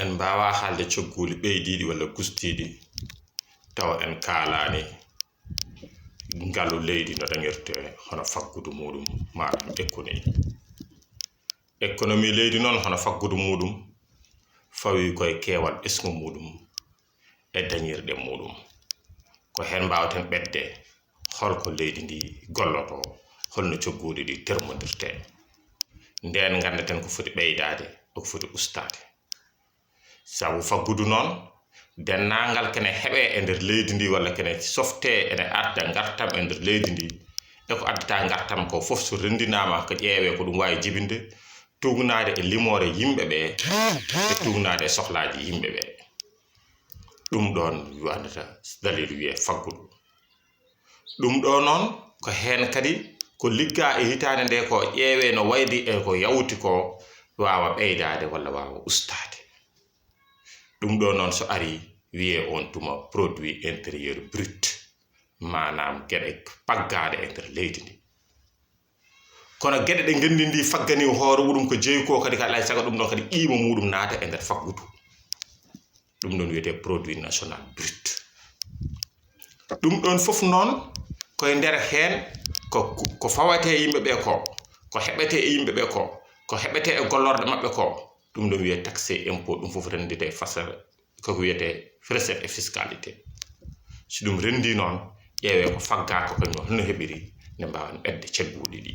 en mbawa haalde cogguuli ɓeydiiɗi walla gustiiɗi tawa en kaalani ngalu leydi no dañirte hono faggudu muɗum maɗum économie leydi noon hono faggudu muɗum fawi koye keewal ɓesgu muɗum e dañirɗe muɗum ko hen mbawten ɓedde holko leydi ndi golloto holno cogguuli ɗi termodirte nden gandaten ko foti ɓeydade ko foti ustade sabu faggudu noon dennangal kene heɓe e nder leydi ndi walla kene softe ene adda gartam e nder leydi ndi e ko addata gartam ko fof so rendinama ko ƴeewe ko ɗum wawi jibinde tugnade e limore yimɓeɓe e tugnade e sohlaji yimɓeɓe ɗum ɗon wiwandata dalilu wiye faggudu ɗum ɗo noon ko hen kadi ko ligga e hitande nde ko ƴeewe no waydi e ko yawti ko wawa ɓeydade walla wawa ustade ɗum ɗo noon so ari wiye on tuma produit intérieur brut manam gueɗe paggade e nder leydi ndi kono gueɗe ɗe gendi ndi faggani hoore muɗum ko jeeyi ko kadi ka alay saago ɗum ɗon kadi qiima muɗum naata e nder faggudu ɗum ɗon wiyete produit national brut ɗum ɗon fof noon koye nder hen ko fawate yimɓeɓe ko heɓete e yimɓeɓe ko heɓete e gollorɗe mabɓe ko ɗum ɗon wiye taxe impôt ɗum fof rendite fasara koko wiyete recette et fiscalité so ɗum rendi noon ƴeewe ko fagga ko kañum holno heɓiri nde mbawan ɓedde cegguɗi ɗi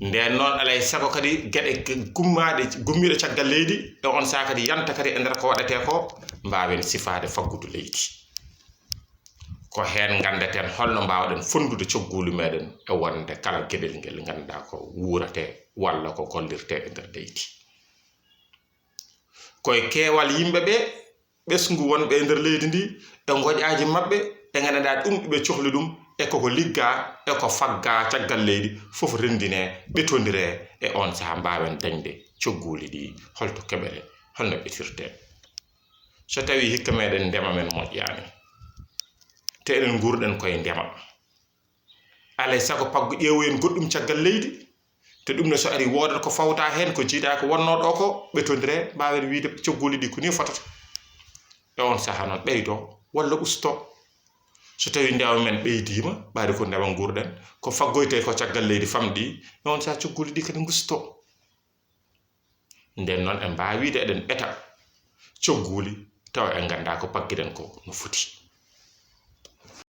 nden noon alay saago kadi gueɗe gummiɗe caggal leydi e on saaha kadi yanta kadi e nder ko waɗete ko mbawen sifade faggudu leydi ko hen gandaten holno mbawɗen fondude cogguuli meɗen e wonde kala gueɗel ngel ganduɗa ko wuurate walla ko gollirte e nder leydi koye keewal yimɓeɓe ɓesgu wonɓe e nder leydi ndi e goƴaji mabɓe e ganduɗa ɗum ɓe cohli ɗum e koko ligga e ko fagga caggal leydi fof rendine ɓetodire e on saaha mbawen dañde cogguuli ɗi holto keɓere holno ɓetirte so tawi hikka meɗen ndema men moƴƴani te eɗen gurɗen koye ndema alay saago paggu ƴeewoyen goɗɗum caggal leydi te ɗum ne so ari wodat ko fawta hen ko jiiɗa ko wonnoɗo ko ɓetodire mbawen wiide cogguuli ɗi ko ni fotata e on saaha noon ɓeydo walla usto so tawi ndema men ɓeydima ɓaade ko ndema gurɗen ko faggoyte ko caggal leydi famɗi e on saaha cogguuli ɗi kadi gusto nden noon en mbawide eɗen ɓeta cogguuli tawa en ganda ko pagguiɗen ko no foti